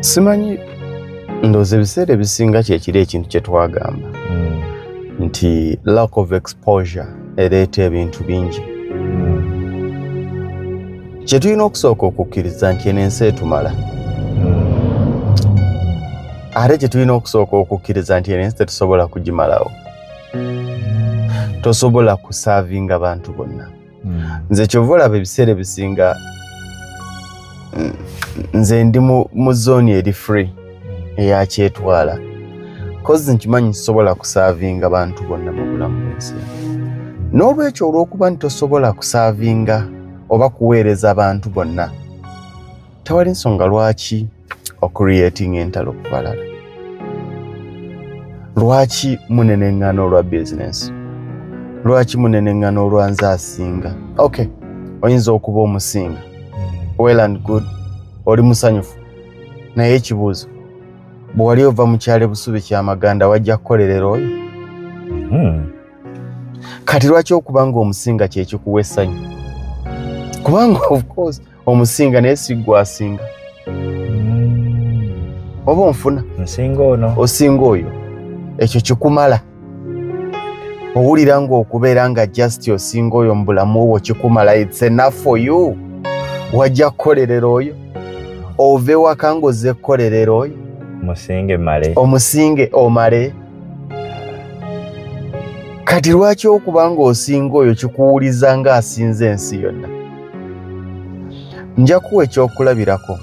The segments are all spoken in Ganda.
Simanyi ndoze ebiseera ebisinga kyekiri ekintu kye twagamba nti lack of exposure ereeta ebintu bingi. Kye tulina okusooka okukkiriza nti eno ensi etumala. Ate kye tulina okusooka okukkiriza nti eno ensi tetusobola kugimalawo. Tosobola kusaavinga abantu bonna. Nze kyova olaba ebiseera ebisinga nze ndi mu zooni eri free eya kyetwala. Kozi nkimanyi nsobola kusaavinga abantu bonna mu bulamu bw'ensi. N'olwekyo olw'okuba nti tosobola kusaavinga oba kuweereza abantu bonna, tewali nsonga lwaki ocreating entalo ku balala. Lwaki muneneŋŋana olwa business? Lwaki muneneŋŋana olwa nze asinga? Okay, oyinza okuba omusinga. Well and good. Oli musanyufu. Naye ekibuuzo, bwe wali ova mu kyalo Busubi ky'Amaganda wajja kukolerera oyo? Kati lwaki okuba ng'omusinga kye kikuwa essanyu? Kubanga of course omusinga naye si ggwe asinga. Oba onfuna? Nsinga ono. Osinga oyo. Ekyo kikumala. Owulira ng'okubeera nga just osinga oyo mu bulamu obwo kikumala. It's enough for you. Wajja kukolerera oyo? Ove waka ng'ozze kukolerera oyo? Musinge male. Omusinge omale. Kati lwaki okuba ng'osinga oyo kikuwuliza ng'asinze ensi yonna? Nja kuwa ekyokulabirako.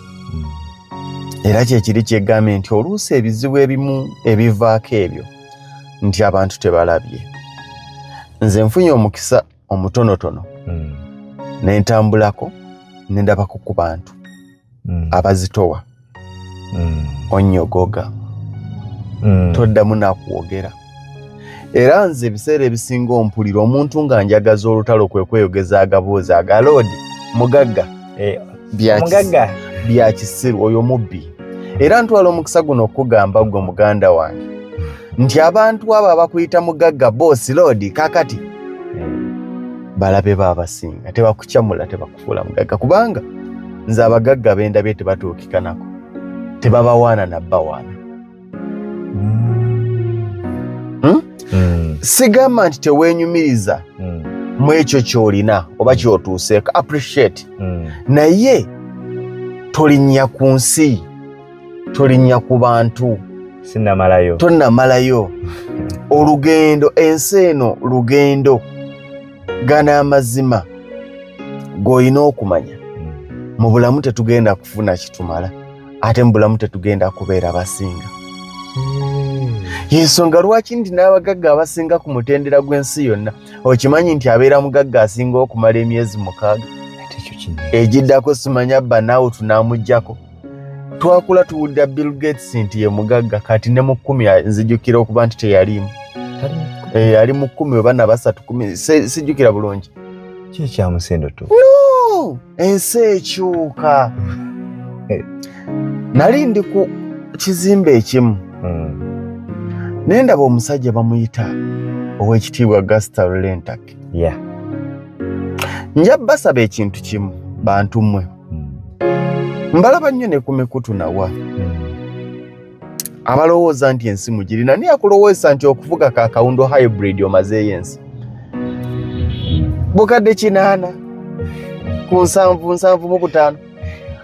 Era kyekiri kyegambye nti oluusi ebizibu ebimu ebivaako ebyo nti abantu tebalabye. Nze nfunye omukisa omutonotono ne ntambulako ne ndabako ku bantu abazitowa onnyogoga toddamu nakuwogera. Era nze ebiseera ebisinga ompulira omuntu nga njagaza olutalo kwe kweyogeza agaboozi agaloodi mugagga bya kisiru oyo mubbi. Era ntwala omukisa guno okugamba gwe muganda wange nti abantu abo abakuyita mugagga boosi loodi kakati balabe baabasinga, tebakukyamula, tebakufuula mugagga, kubanga nze abagagga bendabye tebatuukikanako, tebabawaana nabbawaana. Sigamba nti teweenyumiriza mu ekyo ky'olina oba ky'otuuseeko, appreciate. Naye tolinnya ku nsi, tolinnya ku bantu, tonnamalayo. Olugendo, ensi eno lugendo, gana amazima g'olina okumanya. Mu bulamu tetugenda kufuna kitumala, ate mu bulamu tetugenda kubeera basinga. Yensonga lwaki ndi n'abagagga abasinga ku mutendera gw'ensi yonna. Okimanyi nti abeera mugagga asinga okumala emyezi 6. Egiddako simanya banaawo tunamuggyako. Twakula tuwulira Bill Gates nti ye mugagga, kati ne mu 10 nzijukira okuba nti teyalimu. Ali mu 10 oba na 3 sijjukira bulungi. Kiki kya musendo tu? No! Ensi ekyuka. Nali ndi ku kizimbe ekimu. Ne ndaba omusajja bamuyita ow'ekitiibwa Augusta Lentак. Nja basaba ekintu kimu, bantu mmwe. Mbalaba nnyo ne ku mikutu nawa. Abalowooza nti ensi mugirina, naye akulowooza nti okuvuga kakawundo hybrid omazeeyo ensi. Bukadde 8 ku 7 mu 5.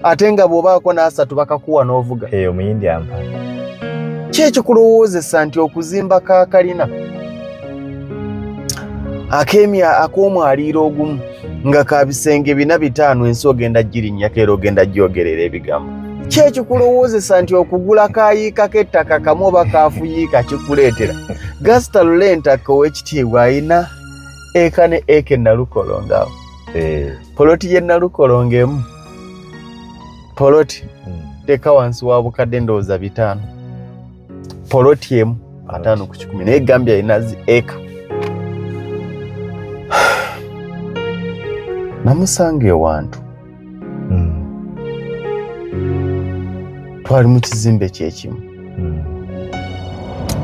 Ate nga bw'obaako n'3 bakakuwa n'ovuga. Omuyindi ampa. Kyekyo kulowoozesa nti okuzimba kakalina ak'omwaliiro ogumu nga ka bisenge 4-5 ensi ogenda girinnyako era ogenda gyogerera ebigambo. Kyekyo kulowoozesa nti okugula kayiika k'ettaka kamu oba kaafuyiika kikuleetera. Augusta Lentак ow'ekitiibwa alina eka ne eka Nalukolongo awo. Poloti ye Nalukolongo emu. Poloti teka wansi wa bukadde ndowooza 5. Poloti emu 5 ku 10 naye Gambia alina eka. Namusanga ewantu. Twali mu kizimbe kyekimu.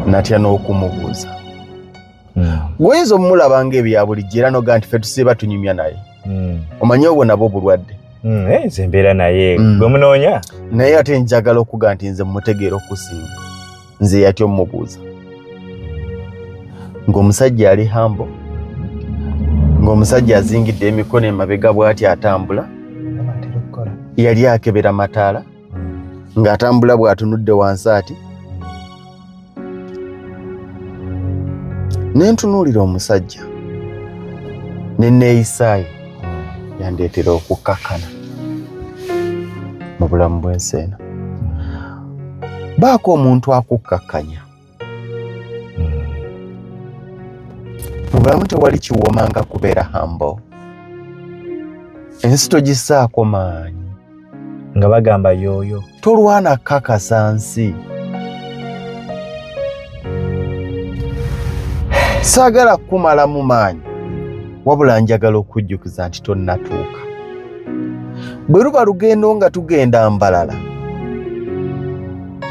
Natya n'okumubuuza. Gwoyinza omulaba ng'ebya bulijjo era noga nti ffe tusiiba tunyumya naye. Omanyi obwo nabo bulwadde. Nze mbeera naye gwe munoonya. Naye ate njagala okuga nti nze mutegeera okusinga. Nze yatyo mmubuuza. Ng'omusajja ali hambo. Ng'omusajja azingidde emikono emabega bw'ati atambula. Yali akebera mataala. Ng'atambula bw'atunudde wansi ati. Ne ntunuulira omusajja. Ne neeyisaayo. Yandeetera okukakkana mu bulamu bw'ensi eno. Baako omuntu akukkakkanya. Mu bulamu tewali kiwooma nga kubeera hambo. Ensi togissaako maanyi. Nga bagamba yooyo. Tolwana kkakasa nsi. Saagala kumalamu maanyi. Wabula njagala okujjukiza nti tonnatuuka. Bwe luba lugendo nga tugenda mbalala,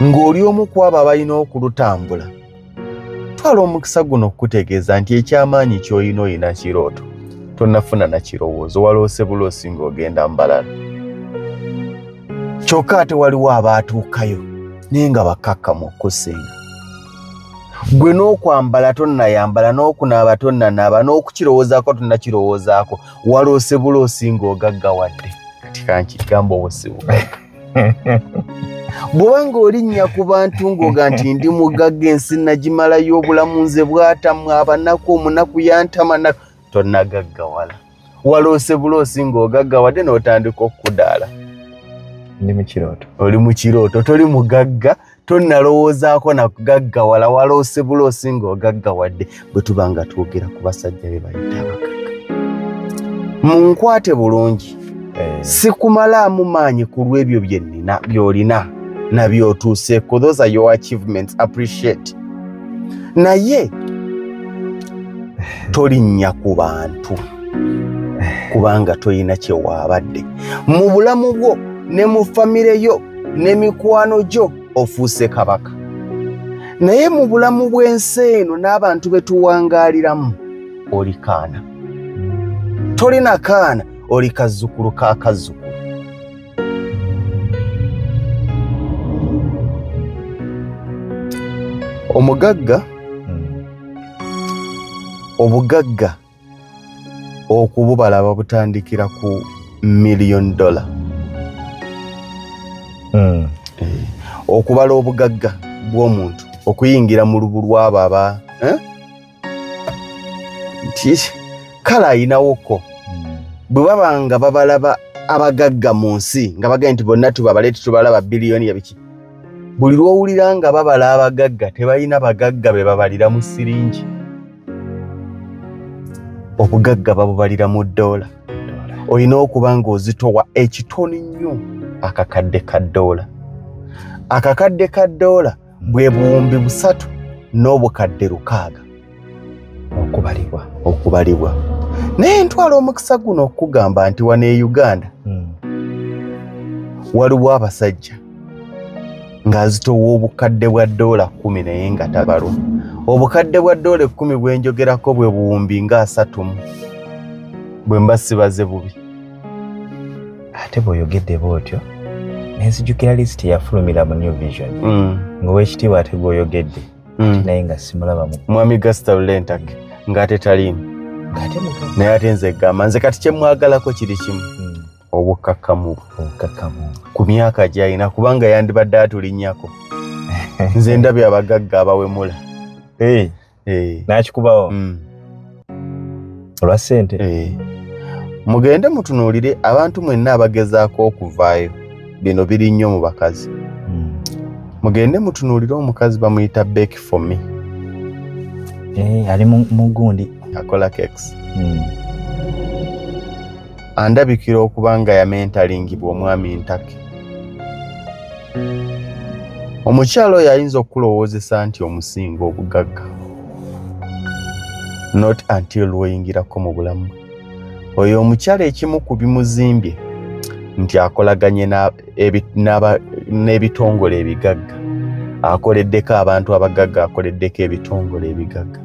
ng'oli omu ku abo abalina okulutambula, twala omukisa guno okukutegeeza nti ekyamaanyi ky'olina olina kirooto, tonnafuna na kirowoozo, waloose buloosi ng'ogenda mbalala. Kyokka ate waliwo abaatuukayo naye nga bakakkamu okusinga. Gwe n'okwambala tonnayambala, n'okunaaba tonnanaaba, n'okukirowoozaako tonnakirowoozaako, waloose buloosi ng'ogaggawadde. Kati kankigamba obusibugagga. Bw'oba ng'olinnya ku bantu ng'oga nti ndi mugagga, ensi nagimalayo, obulamu nze bwatamu, abanaku omunaku yantama, tonnagaggawala. Waloose buloosi ng'ogaggawadde n'otandika okudaala. Ndi mu kirooto. Oli mu kirooto, toli mugagga. Tonnalowoozaako na kugaggawala, waloose buloosi ng'ogaggawadde. Bwe tuba nga twogera ku basajja be bayita abagagga. Munkwate bulungi. Sikumalaamu maanyi ku lw'ebyo by'olina na by'otuuseeko. Those are your achievements, appreciate. Naye tolinnya ku bantu kubanga tolina kye waabadde. Mu bulamu bwo ne mu famire yo ne mikwano gyo ofuuse kabaka. Naye mu bulamu bw'ensi eno n'abantu be tuwangaaliramu oli kaana. Tolina kaana, oli kazzukulu ka kazzukulu. Omugagga, obugagga okububala babutandikira ku $1 million. Okubala obugagga bw'omuntu okuyingira mu lubu lw'abo aba kale ayinawoko. Bwe baba nga babalaba abagagga mu nsi nga bagenda nti bonna tubabale tubalaba biliyoni ya biki, buli lw'owulira nga babala abagagga tebalina bagagga be babalira mu siringi. Obugagga babubalira mu $. Olina okuba ng'ozitowa ekitone nnyo akakadde ka $. Akakadde ka $, bwe buwumbi 3 n'obukadde 600 okubalibwa. Naye ntwala omukisa guno okugamba nti wano e Uganda waliwo abasajja ng'azitowa obukadde bwa $10 naye nga tabalwa. Obukadde bwa $10 bwe njogerako bwe buwumbi nga 3 bwe mba sibaze bubi. Ate bw'oyogedde bw'otyo nenzijukira lisiti yafulumira mu New Vision ng'owekitiibwa ate gw'oyogedde naye nga simulaba mu Mwami Gasta Lentake ng'ate taliimu. Naye ate nze gamba nze kati kye mwagalako kiri kimu, obukakkamu ku myaka gy'alina kubanga yandibadde atulinnyako. Nze ndabye abagagga abawemula. N'akikubawo olwa ssente. Mugende mutunuulire abantu mwenna abagezaako okuvaayo. Bino biri nnyo mu bakazi. Mugende mutunuulire omukazi bamuyita Becky for me. Ali mu gundi akola cakes. Andabikira okuba nga yamentalingibwa omwami Ntake. Omukyalo oyo ayinza okulowoozesa nti omusinga obugagga. Not until lw'oyingirako mu bulamu. Oyo omukyalo ekimu ku bimuzimbye nti akolaganye n'ebitongole ebigagga. Akoleddeko abantu abagagga, akoleddeko ebitongole ebigagga.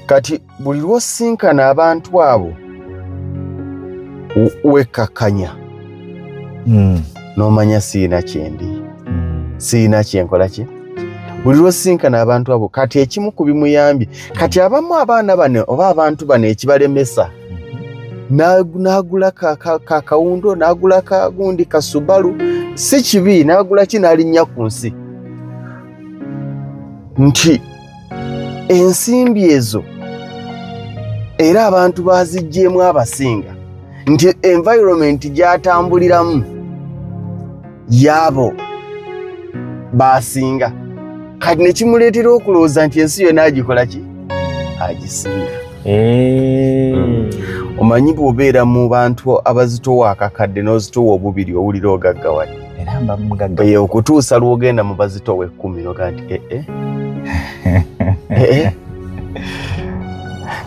Kati buli lw'osinkana abantu abo wekkakkanya n'omanya siina kyendi siina kyenkola ki buli lwosinkana abantu abo kati ekimu ku bimuyambye kati abamu abaana bano oba abantu bano ekibalemesa n'agula kakawundo n'agula kagundi kasubalu si kibi n'agula ki n'alinnya ku nsi nti ensimbi ezo era abantu baziggyemu abasinga nti environment gyatambuliramu yabo basinga kati nekimuleetera okulowooza nti ensi yonna agikola ki agisinga omanyi bw'obeera mu bantu abazitowa akakadde n'ozitowa obubiri owulira ogaggawadde okutuusa lw'ogenda mu bazitowa 10 noga nti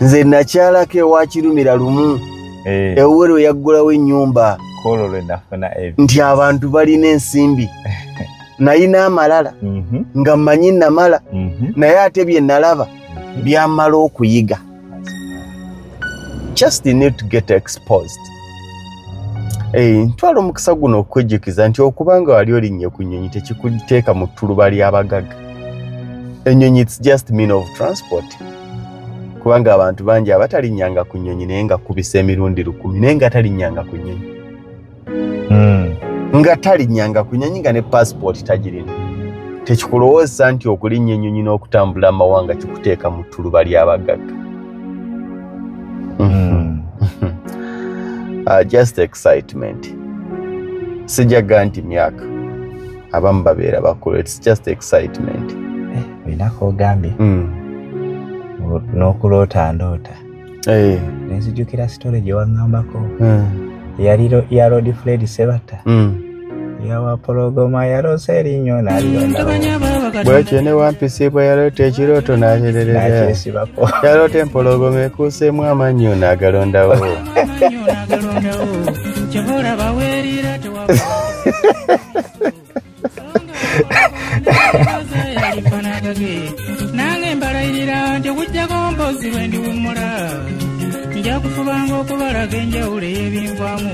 nze nakyalako ewakirumira lumu ewuwero yaggulawo ennyumba nti abantu balina ensimbi nayina amalala nga mmanyi namala naye ate bye nalaba byamala okuyiga just need to get exposed ntwala omukisa guno okwejjukiza nti okubanga wali olinnye ku nnyonyi tekikuteeka mu ttuluba ly'abagagga ennyonyi it's just mean of transport kubanga abantu bangi abatalinnyanga ku nnyonyi naye nga kubisa emirundi 10 naye nga talinnyanga ku nnyonyi nga talinnyanga ku nnyonyi nga ne passport tagirina tekikulowooza nti okulinnya ennyonyi n'okutambula amawanga kikuteeka mu ttuluba ly'abagagga just excitement sijaga nti myaka abamu babeera bakulu it's just excitement olinako ogambye n'okuloota ndoota nenzijukira sitole gye waŋŋambako ya Lord Fred Sebatta yawapologoma yaloose erinnyo bwekyo ne wampisi bwe yaloota ekirooto n'akiresibako yaloota empologoma ekuuseemu amannyo n'agalondawo nange mbalayirira nti okujjako mpozi lwe ndiwummula nja kufubanga okubalaga enjawulo ey'ebinvaamu